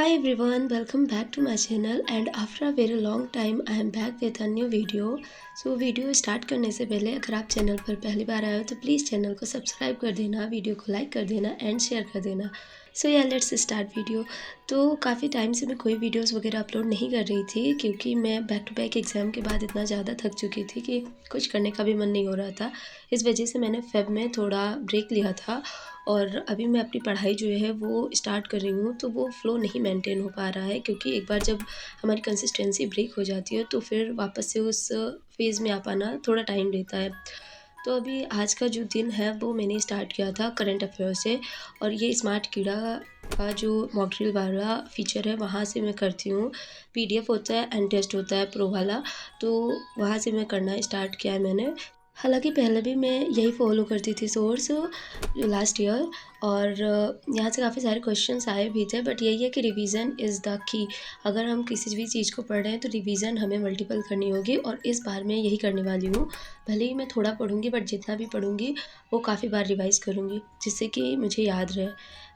Hi everyone, welcome back to my channel and after a very long time I am back with a new video. Video start करने से पहले अगर आप channel पर पहली बार आए हो तो प्लीज़ चैनल को सब्सक्राइब कर देना, वीडियो को लाइक कर देना एंड शेयर कर देना। Let's start video. तो काफ़ी टाइम से मैं कोई वीडियोस वगैरह अपलोड नहीं कर रही थी क्योंकि मैं बैक टू बैक एग्ज़ाम के बाद इतना ज़्यादा थक चुकी थी कि कुछ करने का भी मन नहीं हो रहा था। इस वजह से मैंने फेब में थोड़ा ब्रेक लिया था और अभी मैं अपनी पढ़ाई जो है वो स्टार्ट कर रही हूँ, तो वो फ़्लो नहीं मेंटेन हो पा रहा है क्योंकि एक बार जब हमारी कंसिस्टेंसी ब्रेक हो जाती है तो फिर वापस से उस फ़ेज़ में आ पाना थोड़ा टाइम लेता है। तो अभी आज का जो दिन है वो मैंने स्टार्ट किया था करंट अफेयर से और ये स्मार्ट कीड़ा का जो मॉक ड्रिल वाला फ़ीचर है वहाँ से मैं करती हूँ। पीडीएफ होता है एंड टेस्ट होता है प्रो वाला, तो वहाँ से मैं करना स्टार्ट किया है मैंने। हालाँकि पहले भी मैं यही फ़ॉलो करती थी सोर्स लास्ट ईयर और यहाँ से काफ़ी सारे क्वेश्चंस आए भी थे, बट यही है कि रिवीजन इज़ द की। अगर हम किसी भी चीज़ को पढ़ रहे हैं तो रिवीजन हमें मल्टीपल करनी होगी और इस बार मैं यही करने वाली हूँ। भले ही मैं थोड़ा पढ़ूँगी बट जितना भी पढ़ूँगी वो काफ़ी बार रिवाइज़ करूँगी जिससे कि मुझे याद रहे।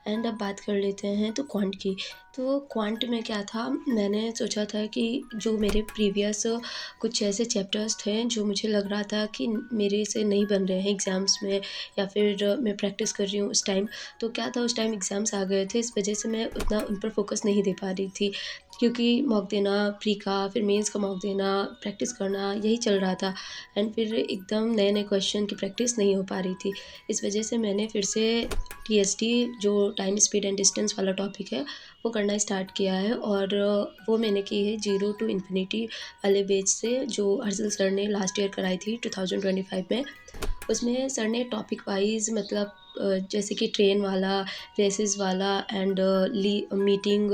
एंड अब बात कर लेते हैं तो क्वांट की। तो क्वांट में क्या था, मैंने सोचा था कि जो मेरे प्रीवियस कुछ ऐसे चैप्टर्स थे जो मुझे लग रहा था कि मेरे से नहीं बन रहे हैं एग्ज़ाम्स में या फिर मैं प्रैक्टिस कर रही हूँ उस टाइम। तो क्या था, उस टाइम एग्ज़ाम्स आ गए थे, इस वजह से मैं उतना उन पर फ़ोकस नहीं दे पा रही थी क्योंकि मॉक देना, प्री का, फिर मेंस का मॉक देना, प्रैक्टिस करना यही चल रहा था एंड फिर एकदम नए-नए क्वेश्चन की प्रैक्टिस नहीं हो पा रही थी। इस वजह से मैंने फिर से टीएसडी जो टाइम स्पीड एंड डिस्टेंस वाला टॉपिक है वो करना स्टार्ट किया है और वो मैंने की है 0 टू इन्फिनिटी वाले बैच से जो हर्षल सर ने लास्ट ईयर कराई थी 2025 में। उसमें सर ने टॉपिक वाइज मतलब जैसे कि ट्रेन वाला, रेसेस वाला एंड मीटिंग,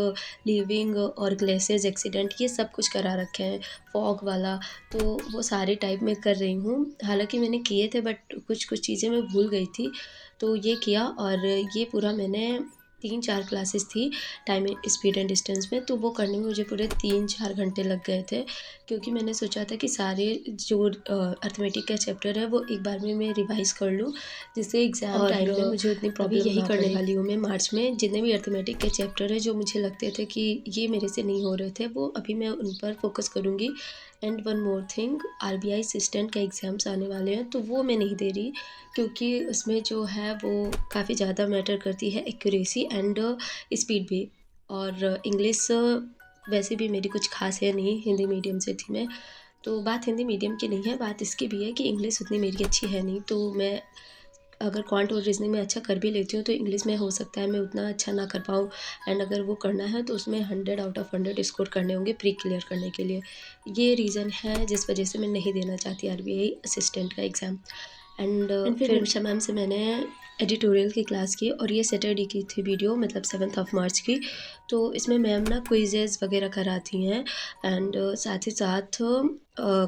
लीविंग और ग्लेशियर्स एक्सीडेंट ये सब कुछ करा रखे हैं, फॉग वाला। तो वो सारे टाइप में कर रही हूँ। हालाँकि मैंने किए थे बट कुछ चीज़ें मैं भूल गई थी, तो ये किया और ये पूरा मैंने 3-4 क्लासेस थी टाइम स्पीड एंड डिस्टेंस में, तो वो करने में मुझे पूरे 3-4 घंटे लग गए थे क्योंकि मैंने सोचा था कि सारे जो अर्थमेटिक का चैप्टर है वो एक बार में मैं रिवाइज़ कर लूँ जिससे एग्ज़ाम टाइम में मुझे उतनी प्रॉब्लम यही करने वाली हूँ मैं मार्च में। जितने भी अर्थमेटिक के चैप्टर है जो मुझे लगते थे कि ये मेरे से नहीं हो रहे थे, वो अभी मैं उन पर फोकस करूँगी। And one more thing, RBI assistant के एग्ज़ाम्स आने वाले हैं तो वो मैं नहीं दे रही क्योंकि उसमें जो है वो काफ़ी ज़्यादा मैटर करती है एक्यूरेसी एंड स्पीड भी। और इंग्लिश वैसे भी मेरी कुछ ख़ास है नहीं, हिंदी मीडियम से थी मैं। तो बात हिंदी मीडियम की नहीं है, बात इसकी भी है कि इंग्लिश उतनी मेरी अच्छी है नहीं, तो मैं अगर क्वांट और रीजनिंग में अच्छा कर भी लेती हूँ तो इंग्लिश में हो सकता है मैं उतना अच्छा ना कर पाऊँ एंड अगर वो करना है तो उसमें 100 आउट ऑफ 100 स्कोर करने होंगे प्री क्लियर करने के लिए। ये रीज़न है जिस वजह से मैं नहीं देना चाहती आरबीआई असिस्टेंट का एग्ज़ाम। एंड फिर निमिषा मैम से मैंने एडिटोरियल की क्लास की और ये सैटरडे की थी वीडियो, मतलब 7 मार्च की। तो इसमें मैम ना क्विज़ेज़ वगैरह कराती हैं एंड साथ ही साथ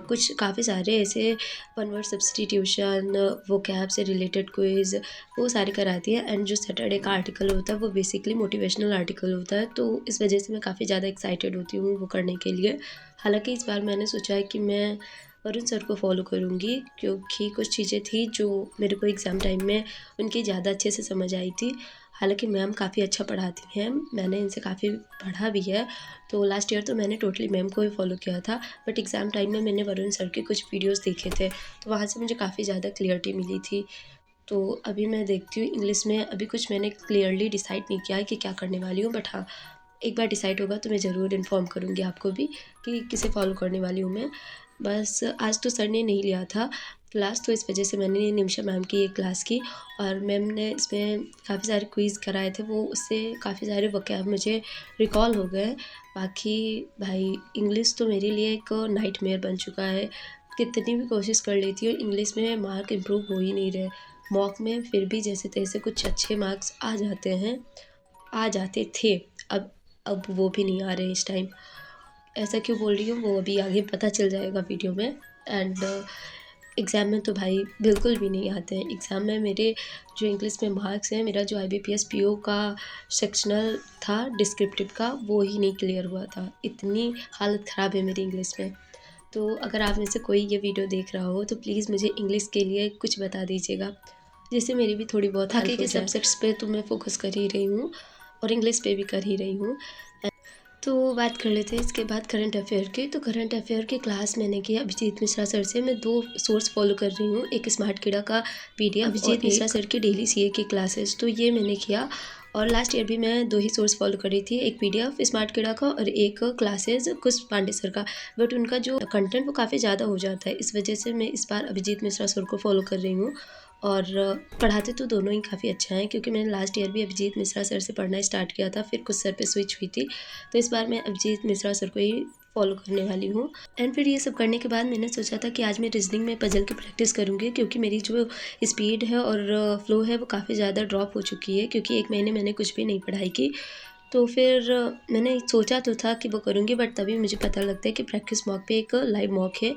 कुछ काफ़ी सारे ऐसे वन वर्ड सब्स्टिट्यूशन, वोकैब से रिलेटेड क्विज़ वो सारे कराती है एंड जो सैटरडे का आर्टिकल होता है वो बेसिकली मोटिवेशनल आर्टिकल होता है, तो इस वजह से मैं काफ़ी ज़्यादा एक्साइटेड होती हूँ वो करने के लिए। हालाँकि इस बार मैंने सोचा है कि मैं वरुण सर को फॉलो करूँगी क्योंकि कुछ चीज़ें थी जो मेरे को एग्ज़ाम टाइम में उनकी ज़्यादा अच्छे से समझ आई थी। हालाँकि मैम काफ़ी अच्छा पढ़ाती हैं, मैंने इनसे काफ़ी पढ़ा भी है, तो लास्ट ईयर तो मैंने टोटली मैम को ही फॉलो किया था, बट एग्ज़ाम टाइम में मैंने वरुण सर के कुछ वीडियोज़ देखे थे, तो वहाँ से मुझे काफ़ी ज़्यादा क्लियरिटी मिली थी। तो अभी मैं देखती हूँ इंग्लिश में, अभी कुछ मैंने क्लियरली डिसाइड नहीं किया है कि क्या करने वाली हूँ, बट हाँ, एक बार डिसाइड होगा तो मैं ज़रूर इन्फॉर्म करूँगी आपको भी कि किसे फॉलो करने वाली हूँ मैं। बस आज तो सर ने नहीं लिया था क्लास, तो इस वजह से मैंने निमिषा मैम की एक क्लास की और मैम ने इसमें काफ़ी सारे क्विज़ कराए थे, वो उससे काफ़ी सारे वोकैब मुझे रिकॉल हो गए। बाकी भाई इंग्लिश तो मेरे लिए एक नाइटमेयर बन चुका है, कितनी भी कोशिश कर लेती हूँ इंग्लिश में मार्क इम्प्रूव हो ही नहीं रहे। मॉक में फिर भी जैसे-तैसे कुछ अच्छे मार्क्स आ जाते हैं, आ जाते थे, अब अब वो भी नहीं आ रहे इस टाइम। ऐसा क्यों बोल रही हूँ वो अभी आगे पता चल जाएगा वीडियो में। एंड एग्ज़ाम में तो भाई बिल्कुल भी नहीं आते हैं। एग्ज़ाम में मेरे जो इंग्लिश में मार्क्स हैं, मेरा जो आईबीपीएस पीओ का सेक्शनल था डिस्क्रिप्टिव का, वो ही नहीं क्लियर हुआ था। इतनी हालत ख़राब है मेरी इंग्लिश में। तो अगर आप में से कोई ये वीडियो देख रहा हो तो प्लीज़ मुझे इंग्लिश के लिए कुछ बता दीजिएगा, जिससे मेरी भी थोड़ी बहुत हेल्प हो जाए। बाकी के सब्जेक्ट्स पे तो मैं फ़ोकस कर ही रही हूँ और इंग्लिश पे भी कर ही रही हूँ। तो बात कर लेते हैं इसके बाद करंट अफेयर की। तो करंट अफेयर की क्लास मैंने किया अभिजीत मिश्रा सर से। मैं 2 सोर्स फॉलो कर रही हूँ, एक स्मार्ट कीड़ा का पीडीएफ अभिजीत मिश्रा सर की डेली सीए की क्लासेस, तो ये मैंने किया। और लास्ट ईयर भी मैं 2 ही सोर्स फॉलो कर रही थी, एक पीडीएफ स्मार्ट कीड़ा का और एक क्लासेस कुश पांडे सर का। बट उनका जो कंटेंट वो काफ़ी ज़्यादा हो जाता है, इस वजह से मैं इस बार अभिजीत मिश्रा सर को फॉलो कर रही हूँ। और पढ़ाते तो दोनों ही काफ़ी अच्छा हैं, क्योंकि मैंने लास्ट ईयर भी अभिजीत मिश्रा सर से पढ़ना स्टार्ट किया था, फिर कुछ सर पे स्विच हुई थी। तो इस बार मैं अभिजीत मिश्रा सर को ही फॉलो करने वाली हूँ। एंड फिर ये सब करने के बाद मैंने सोचा था कि आज मैं रीजनिंग में पजल की प्रैक्टिस करूँगी, क्योंकि मेरी जो स्पीड है और फ्लो है वो काफ़ी ज़्यादा ड्रॉप हो चुकी है, क्योंकि 1 महीने मैंने कुछ भी नहीं पढ़ाई की। तो फिर मैंने सोचा तो था कि वो करूँगी, बट तभी मुझे पता लगता है कि प्रैक्टिस मॉक पे एक लाइव मॉक है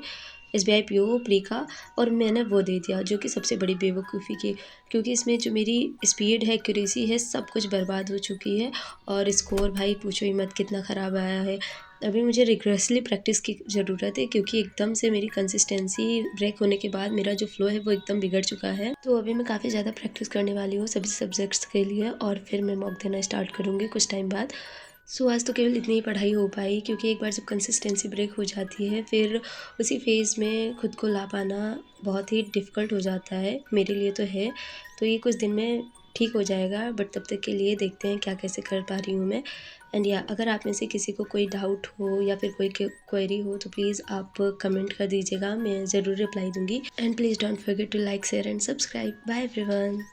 एसबीआई पीओ प्री का, और मैंने वो दे दिया, जो कि सबसे बड़ी बेवकूफ़ी की, क्योंकि इसमें जो मेरी स्पीड है, एक्यूरेसी है, सब कुछ बर्बाद हो चुकी है। और स्कोर भाई पूछो ही मत कितना ख़राब आया है। अभी मुझे रिग्रेसली प्रैक्टिस की ज़रूरत है, क्योंकि एकदम से मेरी कंसिस्टेंसी ब्रेक होने के बाद मेरा जो फ्लो है वो एकदम बिगड़ चुका है। तो अभी मैं काफ़ी ज़्यादा प्रैक्टिस करने वाली हूँ सभी सब्जेक्ट्स के लिए, और फिर मैं मॉक देना स्टार्ट करूँगी कुछ टाइम बाद। सो आज तो केवल इतनी ही पढ़ाई हो पाई, क्योंकि एक बार जब कंसिस्टेंसी ब्रेक हो जाती है, फिर उसी फेज़ में खुद को ला पाना बहुत ही डिफ़िकल्ट हो जाता है, मेरे लिए तो है। तो ये कुछ दिन में ठीक हो जाएगा, बट तब तक के लिए देखते हैं क्या कैसे कर पा रही हूँ मैं। एंड या अगर आप में से किसी को कोई डाउट हो या फिर कोई क्वेरी हो, तो प्लीज़ आप कमेंट कर दीजिएगा, मैं ज़रूर रिप्लाई दूँगी। And please don't forget to like, share and subscribe. Bye everyone.